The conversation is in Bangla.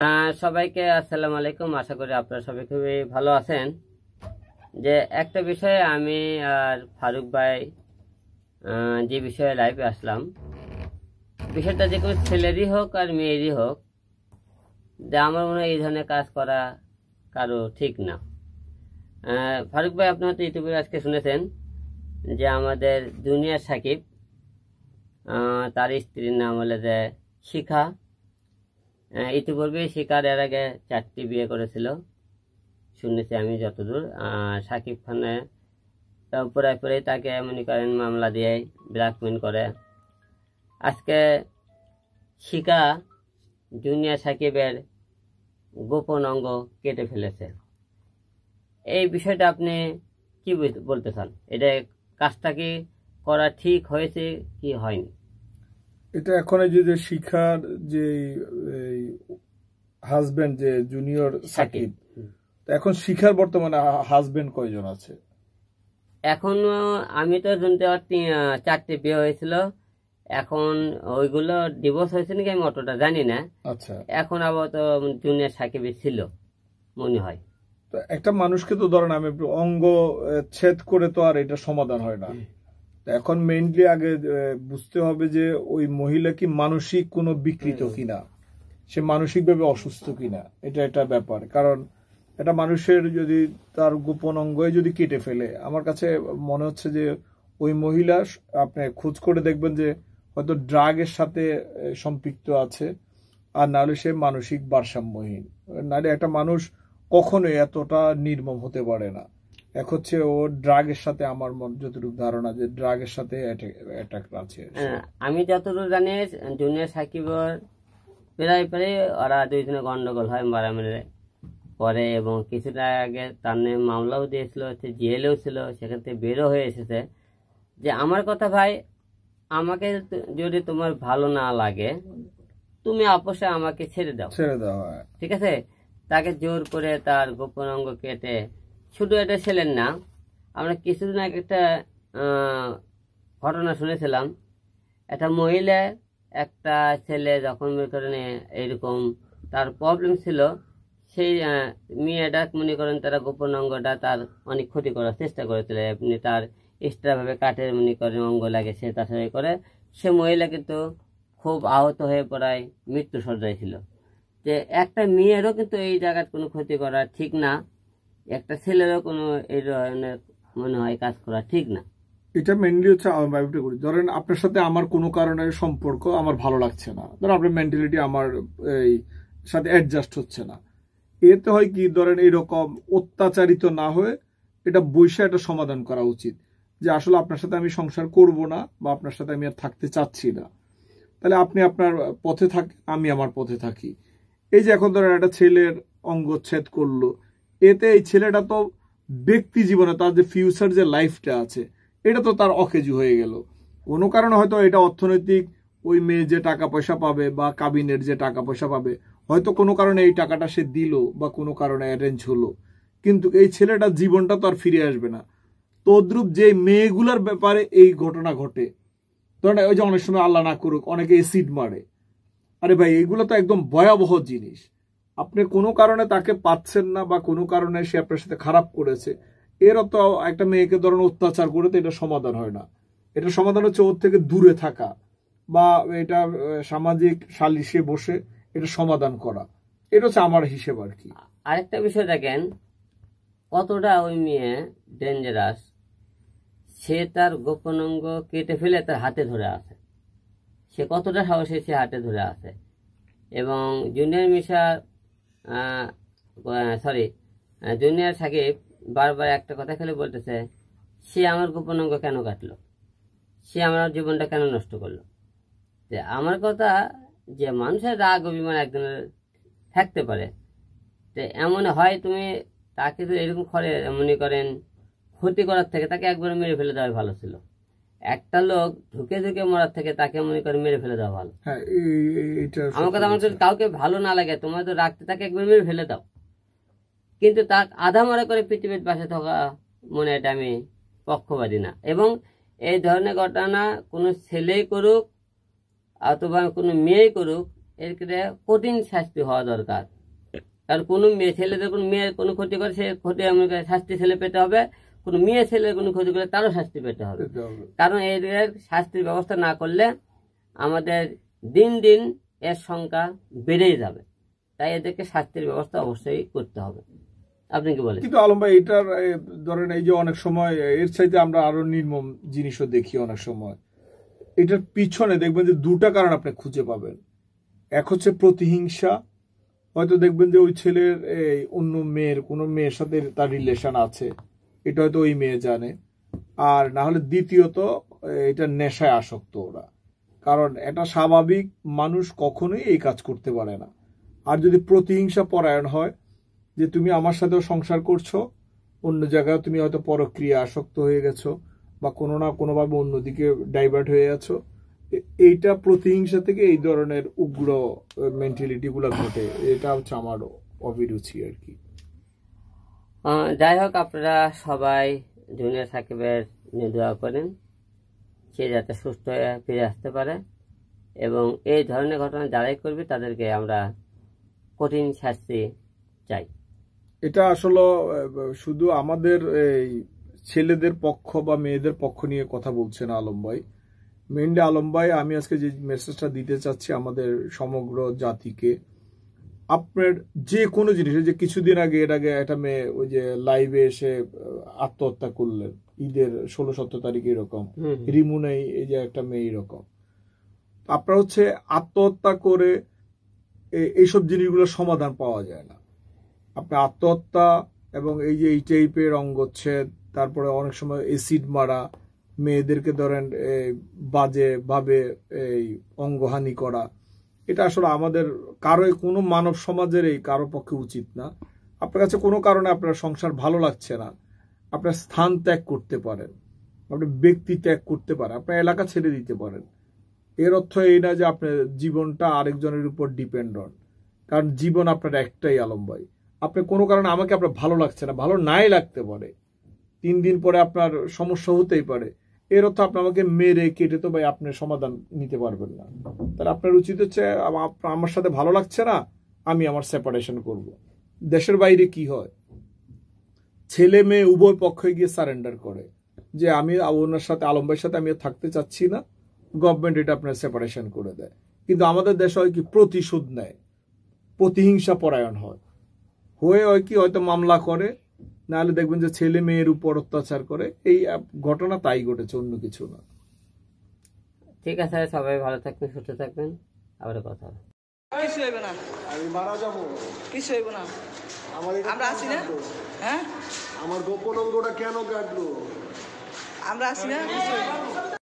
সবাইকে আসসালামু আলাইকুম। আশা করি আপনারা সবাই খুবই ভালো আছেন। যে একটা বিষয়ে আমি আর ফারুক ভাই যে বিষয়ে লাইভে আসলাম, বিষয়টা যে কোনো ছেলেরই হোক আর মেয়েরই হোক, যে আমার মনে হয় এই ধরনের কাজ করা কারো ঠিক না। ফারুক ভাই, আপনি হয়তো ইউটিউবে আজকে শুনেছেন যে আমাদের জুনিয়র সাকিব, তার স্ত্রীর নাম হলো যে শিখা। ইতিপূর্বে শিখার এর আগে 4টি বিয়ে করেছিল শুনেছি আমি যতদূর। সাকিব খানে পুরাই তাকে মনে করেন মামলা দিয়ে ব্ল্যাকমেল করে। আজকে শিখা জুনিয়র সাকিবের গোপন অঙ্গ কেটে ফেলেছে। এই বিষয়টা আপনি কি বলতে চান? এটা কাজটা কি করা ঠিক হয়েছে কি হয়নি? এটা এখন যে শিখার যে হাজবেন্ড যে জুনিয়র সাকিব, এখন শিখার বর্তমানে হাজবেন্ড কয়জন আছে? এখন আমি তো জানতে পারছি 4টে বিয়ে হয়েছিল। এখন ওইগুলো ডিভোর্স হয়েছে নাকি আমি অতটা জানি না। আচ্ছা, এখন আবার তো জুনিয়র সাকিবই ছিল মনে হয়। তো একটা মানুষকে তো ধরেন আমি অঙ্গ ছেদ করে তো আর এটা সমাধান হয় না। এখন মেইনলি আগে বুঝতে হবে যে ওই মহিলা কি মানসিক কোনো বিকৃত কিনা, সে মানসিকভাবে অসুস্থ কিনা, এটা একটা ব্যাপার। কারণ একটা মানুষের যদি তার গোপন অঙ্গ যদি কেটে ফেলে, আমার কাছে মনে হচ্ছে যে ওই মহিলা, আপনি খোঁজ করে দেখবেন যে হয়তো ড্রাগের সাথে সম্পৃক্ত আছে, আর নাহলে সে মানসিক ভারসাম্যহীন। নাহলে একটা মানুষ কখনোই এতটা নির্মম হতে পারে না। এক হচ্ছে ও ড্রাগের সাথে, আমার যতটুকু ধারণা যে ড্রাগের সাথে অ্যাটাক আছে। আমি যতদূর জানি জুনিয়র সাকিবের প্রায় ওরা দুইজনে গন্ডগোল হয় মারামারি পরে, এবং কিছুটা আগে তার নামে মামলাও দিয়েছিল, জেলেও ছিল, সেখান থেকে বেরো হয়ে এসেছে। যে আমার কথা ভাই, আমাকে যদি তোমার ভালো না লাগে তুমি আপোষে আমাকে ছেড়ে দাও, ঠিক আছে। তাকে জোর করে তার গোপন অঙ্গ কেটে, শুধু এটা ছিলেন না, আমরা কিছুদিন আগে একটা ঘটনা শুনেছিলাম। একটা মহিলা একটা ছেলে যখন মনে করেন এরকম তার প্রবলেম ছিল, সেই মেয়েটা মনে করেন তারা গোপন অঙ্গটা তার অনেক ক্ষতি করার চেষ্টা করেছিল। আপনি তার এক্সট্রা ভাবে কাঠের মনে করেন অঙ্গ লাগে, সে তার সাথে করে। সে মহিলা কিন্তু খুব আহত হয়ে পড়ায় মৃত্যু সজ্জায় ছিল। যে একটা মেয়েরও কিন্তু এই জায়গায় কোনো ক্ষতি করা ঠিক না, একটা ছেলেরও কোনো এই ধরনের মনে হয় কাজ করা ঠিক না। এটা মেনলি হচ্ছে আমার ভাইবটা করি, ধরেন আপনার সাথে আমার কোনো কারণে সম্পর্ক আমার ভালো লাগছে না, ধরেন আপনার মেন্টালিটি আমার এই সাথে অ্যাডজাস্ট হচ্ছে না। এতে হয় কি, ধরেন এইরকম অত্যাচারিত না হয়ে এটা বৈশা এটা সমাধান করা উচিত যে আসলে আপনার সাথে আমি সংসার করব না, বা আপনার সাথে আমি আর থাকতে চাচ্ছি না। তাহলে আপনি আপনার পথে থাকেন, আমি আমার পথে থাকি। এই যে এখন ধরেন একটা ছেলের অঙ্গচ্ছেদ করলো, এতে এই ছেলেটা তো ব্যক্তি জীবনে তার যে ফিউচার যে লাইফটা আছে, এটা তো তার অকেজু হয়ে গেল। কোনো কারণে হয়তো এটা অর্থনৈতিক, ওই মেয়ে যে টাকা পয়সা পাবে বা কাবিনের যে টাকা পয়সা পাবে, হয়তো কোনো কারণে এই টাকাটা সে দিল বা কোনো কারণে অ্যারেঞ্জ হলো, কিন্তু এই ছেলেটার জীবনটা তো আর ফিরে আসবে না। তদ্রুপ যে মেয়েগুলার ব্যাপারে এই ঘটনা ঘটে, ধরেন ওই যে অনেক সময় আল্লাহ না করুক অনেকে এসিড মারে, আরে ভাই এগুলো তো একদম ভয়াবহ জিনিস। আপনি কোনো কারণে তাকে পাচ্ছেন না বা কোনো কারণে সে আপনার সাথে খারাপ করেছে, এর তো একটা মেয়েকে ধরেন অত্যাচার করে তো এটা সমাধান হয় না। এটা সমাধান হচ্ছে ওর থেকে দূরে থাকা, বা এটা সামাজিক সালিশে বসে এটা সমাধান করা। এটা হচ্ছে আমার হিসেব আর কি। আরেকটা বিষয় দেখেন, কতটা ওই মেয়ে ডেঞ্জারাস। সে তার গোপন অঙ্গ কেটে ফেলে তার হাতে ধরে আছে, সে কতটা সাহসী, সে হাতে ধরে আছে। এবং জুনিয়র মিশা জুনিয়র সাকিব বারবার একটা কথা খেলে বলতেছে, সে আমার গোপন অঙ্গ কেন কাটলো, সে আমার জীবনটা কেন নষ্ট করলো। যে আমার কথা, যে মানুষের রাগ অভিমান একজনের থাকতে পারে, যে এমন হয় তুমি তাকে তো এরকম করে মনে করেন ক্ষতি করার থেকে তাকে একবার মেরে ফেলে দেওয়া ভালো ছিল। একটা লোক ঢুকে ঢুকে মরার থেকে তাকে মনে করে মেরে ফেলে দেওয়া ভালো। আমার কথা, আমার যদি কাউকে ভালো না লাগে, তোমার তো রাখতে তাকে একবার মেরে ফেলে দাও, কিন্তু তা আধা মরা করে পৃথিবীর পাশে থাকা মনে এটা আমি পক্ষপাতী না। এবং এই ধরনের ঘটনা কোনো ছেলেই করুক অথবা কোনো মেয়েই করুক, এর কঠিন শাস্তি হওয়া দরকার। কারণ কোনো মেয়ে ছেলেদের কোনো মেয়ের কোনো ক্ষতি করে সে ক্ষতি শাস্তি ছেলে পেতে হবে, কোনো মেয়ে ছেলের কোনো ক্ষতি করে তারও শাস্তি পেতে হবে। কারণ এদের শাস্তির ব্যবস্থা না করলে আমাদের দিন দিন এর সংখ্যা বেড়েই যাবে। তাই এদেরকে শাস্তির ব্যবস্থা অবশ্যই করতে হবে। আপনি কি বলেন? কিন্তু আলম ভাই, এটার ধরেন এই যে অনেক সময় এর চাইতে আমরা আরো নির্মম জিনিসও দেখি অনেক সময়। এটার পিছনে দেখবেন যে দুটা কারণ আপনি খুঁজে পাবেন। এক হচ্ছে প্রতিহিংসা, হয়তো দেখবেন যে ওই ছেলের অন্য মেয়ের কোনো মেয়ের সাথে তার রিলেশন আছে, এটা হয়তো ওই মেয়ে জানে। আর না হলে দ্বিতীয়ত এটা নেশায় আসক্ত ওরা। কারণ এটা স্বাভাবিক মানুষ কখনোই এই কাজ করতে পারে না। আর যদি প্রতিহিংসা পরায়ণ হয় যে তুমি আমার সাথেও সংসার করছো, অন্য জায়গায় তুমি হয়তো পরক্রিয়া আসক্ত হয়ে গেছো বা কোনো না কোনোভাবে অন্যদিকে ডাইভার্ট হয়ে গেছো, এইটা প্রতিহিংসা থেকে এই ধরনের উগ্র মেন্টালিটি গুলা ঘটে। এটা হচ্ছে আমার অভিরুচি আর কি। যাই হোক, আপনারা সবাই জুনিয়র সাকিবের নিয়ে দোয়া করেন, সে যাতে সুস্থ হয়ে ফিরে আসতে পারে। এবং এই ধরনের ঘটনা যারাই করবে তাদেরকে আমরা কঠিন শাস্তি চাই। এটা আসলে শুধু আমাদের এই ছেলেদের পক্ষ বা মেয়েদের পক্ষ নিয়ে কথা বলছে না আলম ভাই। মেইনলি আলম ভাই, আমি আজকে যে মেসেজটা দিতে চাচ্ছি আমাদের সমগ্র জাতিকে, আপনার যে কোনো জিনিস, যে কিছুদিন আগে এর আগে একটা মেয়ে ওই যে লাইভে এসে আত্মহত্যা করলেন ঈদের 16-17 তারিখে, এরকম রিমুনাই এই যে একটা মেয়ে এরকম। আপনার হচ্ছে আত্মহত্যা করে এইসব জিনিসগুলোর সমাধান পাওয়া যায় না। আপনার আত্মহত্যা এবং এই যে এই টাইপের অঙ্গচ্ছেদ, তারপরে অনেক সময় এসিড মারা, মেয়েদেরকে ধরেন বাজে ভাবে এই অঙ্গহানি করা, এটা আসলে আমাদের কারো কোনো মানব সমাজের এই কারো পক্ষে উচিত না। আপনার কাছে কোনো কারণে আপনার সংসার ভালো লাগছে না, আপনার স্থান ত্যাগ করতে পারেন, আপনি ব্যক্তি ত্যাগ করতে পারেন, আপনার এলাকা ছেড়ে দিতে পারেন। এর অর্থ এই না যে আপনার জীবনটা আরেকজনের উপর ডিপেন্ডেন্ট। কারণ জীবন আপনার একটাই আলম ভাই। আপনি কোনো কারণে আমাকে আপনার ভালো লাগছে না, ভালো নাই লাগতে পারে, 3 দিন পরে আপনার সমস্যা হতেই পারে। এর অর্থ আপনি আমাকে মেরে কেটে তো ভাই আপনি সমাধান নিতে পারবেন না। তাহলে আপনার উচিত হচ্ছে আমার সাথে ভালো লাগছে না, আমি আমার সেপারেশন করব। দেশের বাইরে কি হয়, ছেলে মেয়ে উভয় পক্ষে গিয়ে সারেন্ডার করে যে আমি ওনার সাথে, আলম ভাইয়ের সাথে আমি থাকতে চাচ্ছি না, গভর্নমেন্ট এটা আপনার সেপারেশন করে দেয়। কিন্তু আমাদের দেশে হয় কি, প্রতিশোধ নেয়, প্রতিহিংসা পরায়ণ হয় কি হয়তো মামলা করে, নাহলে দেখবেন যে ছেলে মেয়ের উপর অত্যাচার করে। এই ঘটনা তাই ঘটেছে, অন্য কিছু না। ঠিক আছে, সবাই ভালো থাকবেন, সুস্থ থাকবেন, আবার কথা হবে। কিছু হইবে না, আমি মারা যাবো, কিছু হইব না, আমরা আছি না। হ্যাঁ, আমার গোপন অঙ্গটা কেন কাটলো? আমরা আছি না, কিছু হইব না।